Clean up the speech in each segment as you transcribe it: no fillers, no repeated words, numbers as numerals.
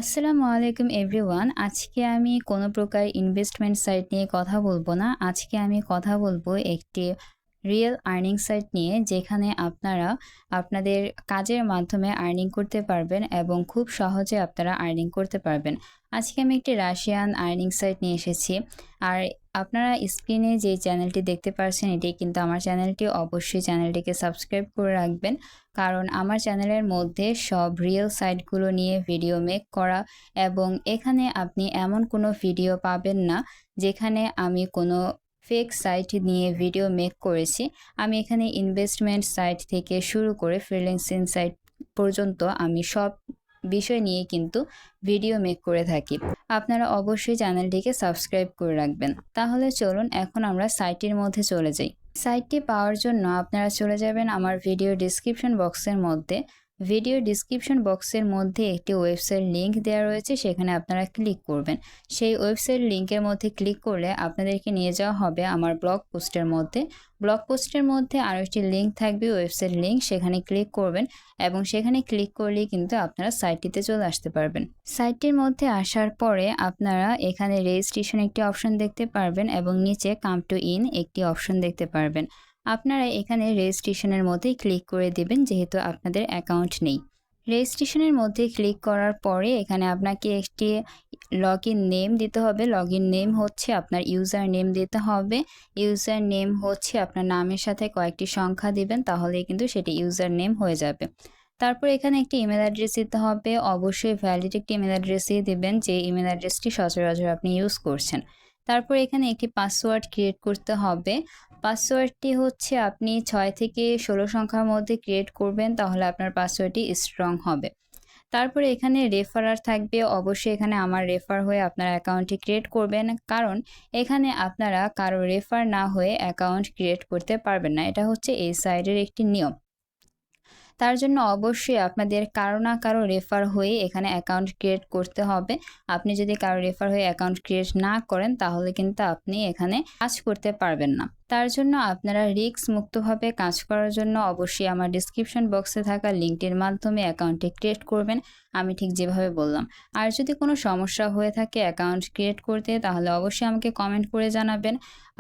আসসালামু আলাইকুম এভরিওয়ান। আজকে আমি কোনো প্রকার ইনভেস্টমেন্ট সাইট নিয়ে কথা বলবো না। আজকে আমি কথা বলবো একটি রিয়েল আর্নিং সাইট নিয়ে, যেখানে আপনারা আপনাদের কাজের মাধ্যমে আর্নিং করতে পারবেন এবং খুব সহজে আপনারা আর্নিং করতে পারবেন। আজকে আমি একটি রাশিয়ান আর্নিং সাইট নিয়ে এসেছি। আর আপনারা স্ক্রিনে যে চ্যানেলটি দেখতে পাচ্ছেন, এটি কিন্তু আমার চ্যানেলটি। অবশ্যই চ্যানেলটিকে সাবস্ক্রাইব করে রাখবেন, কারণ আমার চ্যানেলের মধ্যে সব রিয়েল সাইটগুলো নিয়ে ভিডিও মেক করা, এবং এখানে আপনি এমন কোনো ভিডিও পাবেন না যেখানে আমি কোনো ফেক সাইট নিয়ে ভিডিও মেক করেছি। আমি এখানে ইনভেস্টমেন্ট সাইট থেকে শুরু করে ফ্রিল্যান্সিং সাইট পর্যন্ত আমি সব বিষয় নিয়ে কিন্তু ভিডিও মেক করে থাকি। আপনারা অবশ্যই চ্যানেলটিকে সাবস্ক্রাইব করে রাখবেন। তাহলে চলুন এখন আমরা সাইটের মধ্যে চলে যাই। সাইটটি পাওয়ার জন্য আপনারা চলে যাবেন আমার ভিডিও ডিসক্রিপশন বক্সের মধ্যে। ভিডিও ডিসক্রিপশন বক্সের মধ্যে একটি ওয়েবসাইট লিংক দেওয়া রয়েছে, সেখানে আপনারা ক্লিক করবেন। সেই ওয়েবসাইট লিংকের মধ্যে ক্লিক করলে আপনাদেরকে নিয়ে যাওয়া হবে আমার ব্লগ পোস্টের মধ্যে। ব্লগ পোস্টের মধ্যে আরও একটি লিংক থাকবে, ওয়েবসাইট লিংক, সেখানে ক্লিক করবেন এবং সেখানে ক্লিক করলেই কিন্তু আপনারা সাইটটিতে চলে আসতে পারবেন। সাইটটির মধ্যে আসার পরে আপনারা এখানে রেজিস্ট্রেশন একটি অপশন দেখতে পারবেন এবং নিচে কাম টু ইন একটি অপশন দেখতে পারবেন। আপনারা এখানে রেজিস্ট্রেশনের মধ্যেই ক্লিক করে দেবেন, যেহেতু আপনাদের অ্যাকাউন্ট নেই। রেজিস্ট্রেশনের মধ্যে ক্লিক করার পরে এখানে আপনাকে একটি লগ ইন নেম দিতে হবে। লগ ইন নেম হচ্ছে আপনার ইউজার নেম দিতে হবে। ইউজার নেম হচ্ছে আপনার নামের সাথে কয়েকটি সংখ্যা দিবেন, তাহলেই কিন্তু সেটি ইউজার নেম হয়ে যাবে। তারপর এখানে একটি ইমেল অ্যাড্রেস দিতে হবে। অবশ্যই ভ্যালিড একটি ইমেল অ্যাড্রেসই দিবেন, যে ইমেল অ্যাড্রেসটি সচরাচর আপনি ইউজ করছেন। তারপর এখানে একটি পাসওয়ার্ড ক্রিয়েট করতে হবে। পাসওয়ার্ডটি হচ্ছে আপনি 6 থেকে 16 সংখ্যার মধ্যে ক্রিয়েট করবেন, তাহলে আপনার পাসওয়ার্ডটি স্ট্রং হবে। তারপরে এখানে রেফারার থাকবে। অবশ্যই এখানে আমার রেফার হয়ে আপনার অ্যাকাউন্টটি ক্রিয়েট করবেন, কারণ এখানে আপনারা কারো রেফার না হয়ে অ্যাকাউন্ট ক্রিয়েট করতে পারবেন না। এটা হচ্ছে এই সাইটের একটি নিয়ম। তার জন্য অবশ্যই আপনাদের কারো না কারো রেফার হয়ে এখানে অ্যাকাউন্ট ক্রিয়েট করতে হবে। আপনি যদি কারো রেফার হয়ে অ্যাকাউন্ট ক্রিয়েট না করেন, তাহলে কিন্তু আপনি এখানে কাজ করতে পারবেন না। তার জন্য আপনারা রিস্ক মুক্তভাবে কাজ করার জন্য অবশ্যই আমার ডিসক্রিপশন বক্সে থাকা লিঙ্কটির মাধ্যমে অ্যাকাউন্টটি ক্রিয়েট করবেন, আমি ঠিক যেভাবে বললাম। আর যদি কোনো সমস্যা হয়ে থাকে অ্যাকাউন্ট ক্রিয়েট করতে, তাহলে অবশ্যই আমাকে কমেন্ট করে জানাবেন।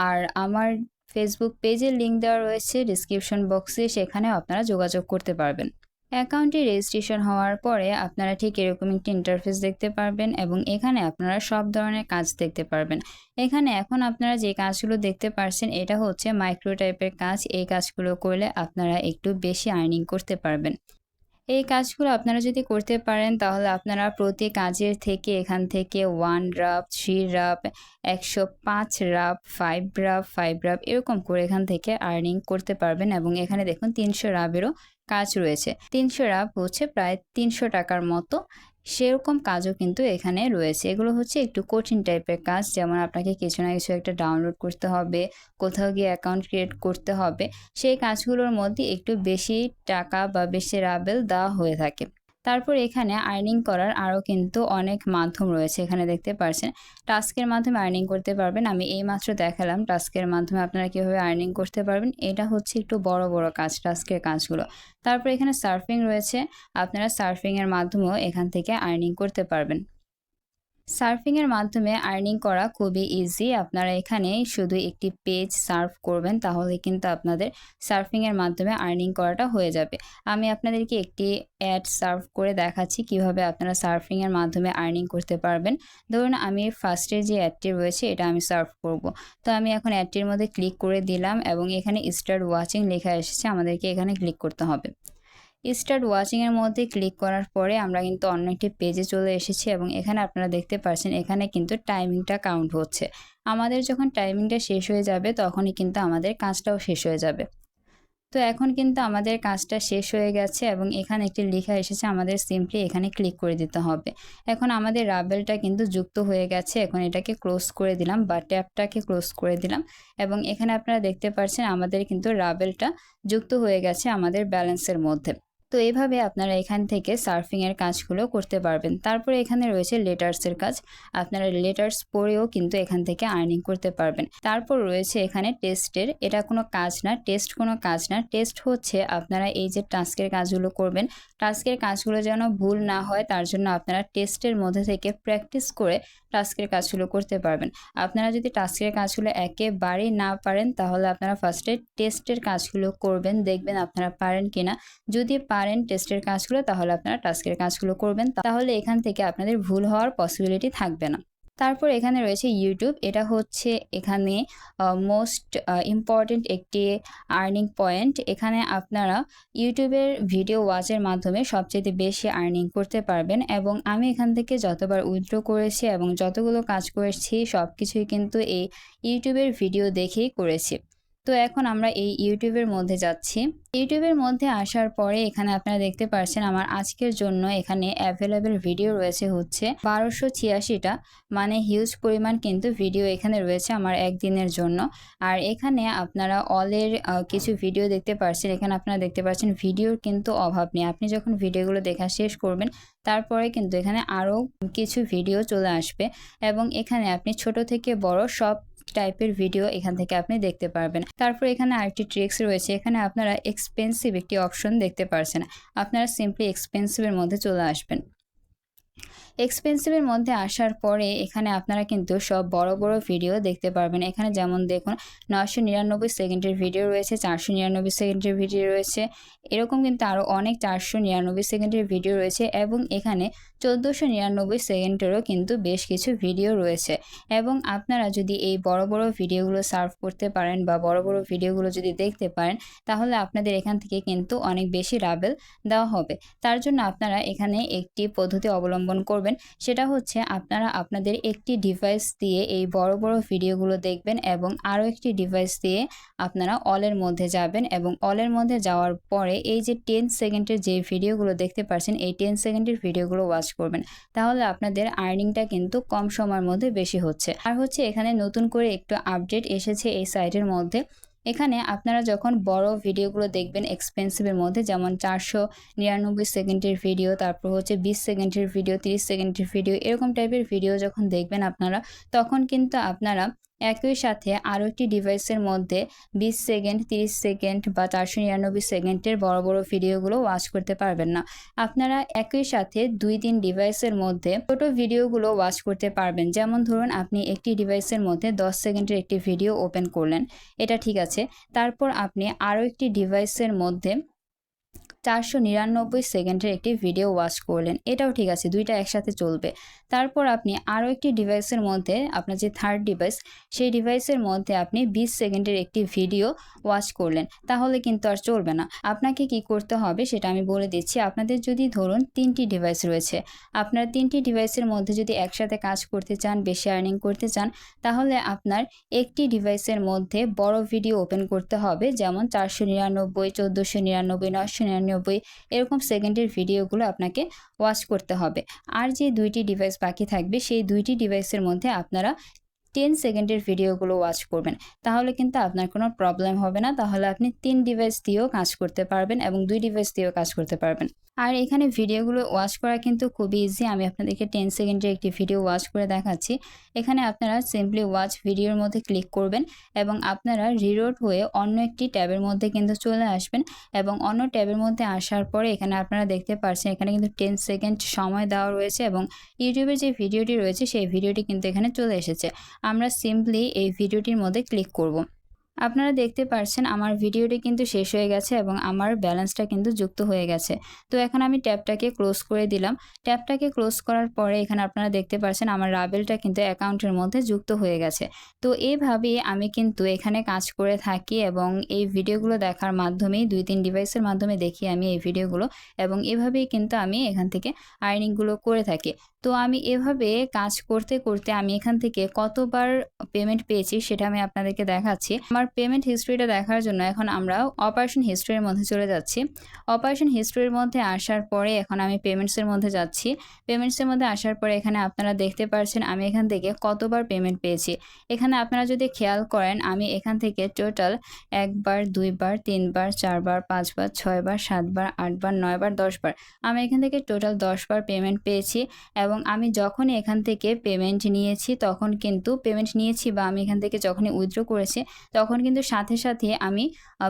আর আমার ফেসবুক পেজের লিংক দেওয়া রয়েছে ডিসক্রিপশন বক্সে, সেখানেও আপনারা যোগাযোগ করতে পারবেন। অ্যাকাউন্টটি রেজিস্ট্রেশন হওয়ার পরে আপনারা ঠিক এরকম একটি ইন্টারফেস দেখতে পারবেন এবং এখানে আপনারা সব ধরনের কাজ দেখতে পারবেন। এখানে এখন আপনারা যে কাজগুলো দেখতে পারছেন, এটা হচ্ছে মাইক্রো টাইপের কাজ। এই কাজগুলো করলে আপনারা একটু বেশি আর্নিং করতে পারবেন। এই কাজগুলো আপনারা যদি করতে পারেন, তাহলে আপনারা প্রতি কাজের থেকে এখান থেকে 1 wrap, 3 wrap, 105 wrap, 5 wrap, 5 wrap এরকম করে এখান থেকে আর্নিং করতে পারবেন। এবং এখানে দেখুন 300 রাপেরও কাজ রয়েছে। 300 রাপ হচ্ছে প্রায় 300 টাকার মতো, সেরকম কাজও কিন্তু এখানে রয়েছে। এগুলো হচ্ছে একটু কঠিন টাইপের কাজ, যেমন আপনাকে কিছু না কিছু একটা ডাউনলোড করতে হবে, কোথাও গিয়ে অ্যাকাউন্ট ক্রিয়েট করতে হবে। সেই কাজগুলোর মধ্যে একটু বেশি টাকা বা বেশি রাবেল দেওয়া হয়ে থাকে। তারপর এখানে আর্নিং করার আরও কিন্তু অনেক মাধ্যম রয়েছে। এখানে দেখতে পাচ্ছেন টাস্কের মাধ্যমে আর্নিং করতে পারবেন। আমি এইমাত্র দেখালাম টাস্কের মাধ্যমে আপনারা কীভাবে আর্নিং করতে পারবেন। এটা হচ্ছে একটু বড় বড় কাজ, টাস্কের কাজগুলো। তারপর এখানে সার্ফিং রয়েছে, আপনারা সার্ফিংয়ের মাধ্যমেও এখান থেকে আর্নিং করতে পারবেন। সার্ফিংয়ের মাধ্যমে আর্নিং করা খুবই ইজি। আপনারা এখানে শুধু একটি পেজ সার্ফ করবেন, তাহলে কিন্তু আপনাদের সার্ফিংয়ের মাধ্যমে আর্নিং করাটা হয়ে যাবে। আমি আপনাদেরকে একটি অ্যাড সার্ফ করে দেখাচ্ছি কিভাবে আপনারা সার্ফিংয়ের মাধ্যমে আর্নিং করতে পারবেন। ধরুন আমি ফার্স্টে যে অ্যাডটি রয়েছে এটা আমি সার্ফ করব। তো আমি এখন অ্যাডটির মধ্যে ক্লিক করে দিলাম এবং এখানে স্টার্ট ওয়াচিং লেখা এসেছে, আমাদেরকে এখানে ক্লিক করতে হবে। স্টার্ট ওয়াচিংয়ের মধ্যে ক্লিক করার পরে আমরা কিন্তু অন্য একটি পেজে চলে এসেছি এবং এখানে আপনারা দেখতে পাচ্ছেন এখানে কিন্তু টাইমিংটা কাউন্ট হচ্ছে। আমাদের যখন টাইমিংটা শেষ হয়ে যাবে, তখনই কিন্তু আমাদের কাজটাও শেষ হয়ে যাবে। তো এখন কিন্তু আমাদের কাজটা শেষ হয়ে গেছে এবং এখানে একটি লেখা এসেছে, আমাদের সিম্পলি এখানে ক্লিক করে দিতে হবে। এখন আমাদের রাবেলটা কিন্তু যুক্ত হয়ে গেছে। এখন এটাকে ক্লোজ করে দিলাম বা ট্যাবটাকে ক্লোজ করে দিলাম এবং এখানে আপনারা দেখতে পাচ্ছেন আমাদের কিন্তু রাবেলটা যুক্ত হয়ে গেছে আমাদের ব্যালেন্সের মধ্যে। তো এভাবে আপনারা এখান থেকে সার্ফিংয়ের কাজগুলো করতে পারবেন। তারপরে এখানে রয়েছে লেটার্সের কাজ। আপনারা লেটার্স পড়েও কিন্তু এখান থেকে আর্নিং করতে পারবেন। তারপর রয়েছে এখানে টেস্টের, এটা কোনো কাজ না, টেস্ট কোনো কাজ না। টেস্ট হচ্ছে আপনারা এই যে টাস্কের কাজগুলো করবেন, টাস্কের কাজগুলো যেন ভুল না হয় তার জন্য আপনারা টেস্টের মধ্যে থেকে প্র্যাকটিস করে টাস্কের কাজগুলো করতে পারবেন। আপনারা যদি টাস্কের কাজগুলো একেবারেই না পারেন তাহলে আপনারা ফার্স্টে টেস্টের কাজগুলো করবেন, দেখবেন আপনারা পারেন কিনা। যদি পারেন টেস্টের কাজগুলো তাহলে আপনারা টাস্কের কাজগুলো করবেন, তাহলে এখান থেকে আপনাদের ভুল হওয়ার পসিবিলিটি থাকবে না। তারপর এখানে রয়েছে ইউটিউব, এটা হচ্ছে এখানে মোস্ট ইম্পর্টেন্ট একটি আর্নিং পয়েন্ট। এখানে আপনারা ইউটিউবের ভিডিও ওয়াচের মাধ্যমে সবচেয়ে বেশি আর্নিং করতে পারবেন, এবং আমি এখান থেকে যতবার উইথড্র করেছি এবং যতগুলো কাজ করেছি সব কিছুই কিন্তু এই ইউটিউবের ভিডিও দেখেই করেছি। তো এখন আমরা এই ইউটিউবের মধ্যে যাচ্ছি। ইউটিউবের মধ্যে আসার পরে এখানে আপনারা দেখতে পাচ্ছেন আমার আজকের জন্য এখানে অ্যাভেলেবেল ভিডিও রয়েছে হচ্ছে 1286টা, মানে হিউজ পরিমাণ কিন্তু ভিডিও এখানে রয়েছে আমার একদিনের জন্য। আর এখানে আপনারা অলের কিছু ভিডিও দেখতে পাচ্ছেন। এখানে আপনারা দেখতে পাচ্ছেন ভিডিওর কিন্তু অভাব নেই। আপনি যখন ভিডিওগুলো দেখা শেষ করবেন তারপরে কিন্তু এখানে আরও কিছু ভিডিও চলে আসবে, এবং এখানে আপনি ছোট থেকে বড় সব টাইপের ভিডিও এখান থেকে আপনি দেখতে পারবেন। তারপর এখানে আরেকটি ট্রিক্স রয়েছে, এখানে আপনারা এক্সপেন্সিভ একটি অপশন দেখতে পারছেন। আপনারা সিম্পলি এক্সপেন্সিভের মধ্যে চলে আসবেন। এক্সপেন্সিভের মধ্যে আসার পরে এখানে আপনারা কিন্তু সব বড় বড় ভিডিও দেখতে পারবেন। এখানে যেমন দেখুন 999 সেকেন্ডের ভিডিও রয়েছে, 499 সেকেন্ডের ভিডিও রয়েছে, এরকম কিন্তু আরও অনেক 499 সেকেন্ডের ভিডিও রয়েছে, এবং এখানে 1499 সেকেন্ডেরও কিন্তু বেশ কিছু ভিডিও রয়েছে। এবং আপনারা যদি এই বড় বড় ভিডিওগুলো সার্ভ করতে পারেন বা বড় বড় ভিডিওগুলো যদি দেখতে পারেন তাহলে আপনাদের এখান থেকে কিন্তু অনেক বেশি রাবেল দেওয়া হবে। তার জন্য আপনারা এখানে একটি পদ্ধতি অবলম্বন করবেন, সেটা হচ্ছে আপনারা আপনাদের একটি ডিভাইস দিয়ে এই বড় বড় ভিডিওগুলো দেখবেন, এবং আরও একটি ডিভাইস দিয়ে আপনারা অলের মধ্যে যাবেন, এবং অলের মধ্যে যাওয়ার পরে এই যে 10 সেকেন্ডের যে ভিডিওগুলো দেখতে পাচ্ছেন এই 10 সেকেন্ডের ভিডিওগুলো ওয়াচ করবেন। তাহলে আপনাদের আর্নিংটা কিন্তু কম সময়ের মধ্যে বেশি হচ্ছে। আর হচ্ছে এখানে নতুন করে একটু আপডেট এসেছে এই সাইটের মধ্যে। এখানে আপনারা যখন বড় ভিডিওগুলো দেখবেন এক্সপেন্সিভের মধ্যে, যেমন 499 সেকেন্ডের ভিডিও, তারপর হচ্ছে 20 সেকেন্ডের ভিডিও, 30 সেকেন্ডের ভিডিও, এরকম টাইপের ভিডিও যখন দেখবেন আপনারা, তখন কিন্তু আপনারা একই সাথে আরও একটি ডিভাইসের মধ্যে 20 সেকেন্ড, 30 সেকেন্ড বা 499 সেকেন্ডের বড় বড় ভিডিওগুলো ওয়াচ করতে পারবেন না। আপনারা একই সাথে 2-3 ডিভাইসের মধ্যে ছোট ভিডিওগুলো ওয়াচ করতে পারবেন। যেমন ধরুন আপনি একটি ডিভাইসের মধ্যে 10 সেকেন্ডের একটি ভিডিও ওপেন করলেন, এটা ঠিক আছে। তারপর আপনি আরও একটি ডিভাইসের মধ্যে 499 সেকেন্ডের একটি ভিডিও ওয়াচ করলেন, এটাও ঠিক আছে, দুইটা একসাথে চলবে। তারপর আপনি আরও একটি ডিভাইসের মধ্যে, আপনার যে থার্ড ডিভাইস সেই ডিভাইসের মধ্যে আপনি 20 সেকেন্ডের একটি ভিডিও ওয়াচ করলেন, তাহলে কিন্তু আর চলবে না। আপনাকে কি করতে হবে সেটা আমি বলে দিচ্ছি। আপনাদের যদি ধরুন 3টি ডিভাইস রয়েছে, আপনার 3টি ডিভাইসের মধ্যে যদি একসাথে কাজ করতে চান, বেশি আর্নিং করতে চান, তাহলে আপনার একটি ডিভাইসের মধ্যে বড় ভিডিও ওপেন করতে হবে, যেমন 499, 1499, 999 এরকম সেকেন্ডের ভিডিওগুলো আপনাকে ওয়াচ করতে হবে। আর যে 2টি ডিভাইস বাকি থাকবে সেই 2টি ডিভাইসের মধ্যে আপনারা 10 সেকেন্ডের ভিডিওগুলো ওয়াচ করবেন, তাহলে কিন্তু আপনার কোনো প্রবলেম হবে না। তাহলে আপনি 3 ডিভাইস দিয়েও কাজ করতে পারবেন এবং 2 ডিভাইস দিয়েও কাজ করতে পারবেন। আর এখানে ভিডিওগুলো ওয়াচ করা কিন্তু খুবই ইজি। আমি আপনাদেরকে 10 সেকেন্ডের একটি ভিডিও ওয়াচ করে দেখাচ্ছি। এখানে আপনারা সিম্পলি ওয়াচ ভিডিওর মধ্যে ক্লিক করবেন, এবং আপনারা রিরোড হয়ে অন্য একটি ট্যাবের মধ্যে কিন্তু চলে আসবেন, এবং অন্য ট্যাবের মধ্যে আসার পরে এখানে আপনারা দেখতে পাচ্ছেন এখানে কিন্তু 10 সেকেন্ড সময় দেওয়া রয়েছে, এবং ইউটিউবের যে ভিডিওটি রয়েছে সেই ভিডিওটি কিন্তু এখানে চলে এসেছে। আমরা সিম্পলি এই ভিডিওটির মধ্যে ক্লিক করব। আপনারা দেখতে পাচ্ছেন আমার ভিডিওটি কিন্তু শেষ হয়ে গেছে এবং আমার ব্যালেন্সটা কিন্তু যুক্ত হয়ে গেছে। তো এখন আমি ট্যাবটাকে ক্লোজ করে দিলাম। ট্যাবটাকে ক্লোজ করার পরে এখানে আপনারা দেখতে পাচ্ছেন আমার রাবেলটা কিন্তু অ্যাকাউন্টের মধ্যে যুক্ত হয়ে গেছে। তো এইভাবেই আমি কিন্তু এখানে কাজ করে থাকি, এবং এই ভিডিওগুলো দেখার মাধ্যমেই 2-3 ডিভাইসের মাধ্যমে দেখি আমি এই ভিডিওগুলো, এবং এভাবেই কিন্তু আমি এখান থেকে আর্নিংগুলো করে থাকি। তো আমি এভাবে কাজ করতে করতে আমি এখান থেকে কতবার পেমেন্ট পেয়েছি সেটা আমি আপনাদেরকে দেখাচ্ছি। আমার পেমেন্ট হিস্ট্রিটা দেখার জন্য এখন আমরা অপারেশন হিস্ট্রির মধ্যে চলে যাচ্ছি। অপারেশন হিস্ট্রির মধ্যে আসার পরে এখন আমি পেমেন্টসের মধ্যে যাচ্ছি। পেমেন্টসের মধ্যে আসার পরে এখানে আপনারা দেখতে পাচ্ছেন আমি এখান থেকে কতবার পেমেন্ট পেয়েছি। এখানে আপনারা যদি খেয়াল করেন আমি এখান থেকে টোটাল 1 বার, 2 বার, 3 বার, 4 বার, 5 বার, 6 বার, 7 বার, 8 বার, 9 বার, 10 বার। আমি এখান থেকে টোটাল 10 বার পেমেন্ট পেয়েছি এবং আমি যখনই এখান থেকে পেমেন্ট নিয়েছি তখন কিন্তু পেমেন্ট নিয়েছি বা আমি এখান থেকে যখনই উইথড্র করেছি তখন কিন্তু সাথে সাথে আমি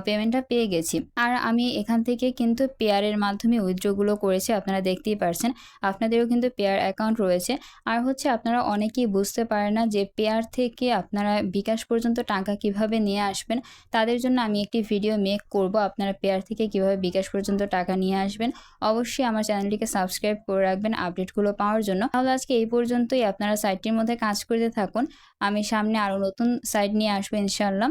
পেমেন্টটা পেয়ে গেছি। আর আমি এখান থেকে কিন্তু পেয়ারের মাধ্যমে উইথড্রগুলো করেছি, আপনারা দেখতেই পারছেন। আপনাদেরও কিন্তু পেয়ার অ্যাকাউন্ট রয়েছে। আর হচ্ছে আপনারা অনেকেই বুঝতে পারেন না যে পেয়ার থেকে আপনারা বিকাশ পর্যন্ত টাকা কিভাবে নিয়ে আসবেন। তাদের জন্য আমি একটি ভিডিও মেক করব, আপনারা পেয়ার থেকে কিভাবে বিকাশ পর্যন্ত টাকা নিয়ে আসবেন। অবশ্যই আমার চ্যানেলটিকে সাবস্ক্রাইব করে রাখবেন আপডেটগুলো পাওয়ার জন্য। তাহলে আজকে এই পর্যন্তই, আপনারা সাইটটির মধ্যে কাজ করতে থাকুন। আমি সামনে আরও নতুন সাইট নিয়ে আসবো ইনশাআল্লাহ।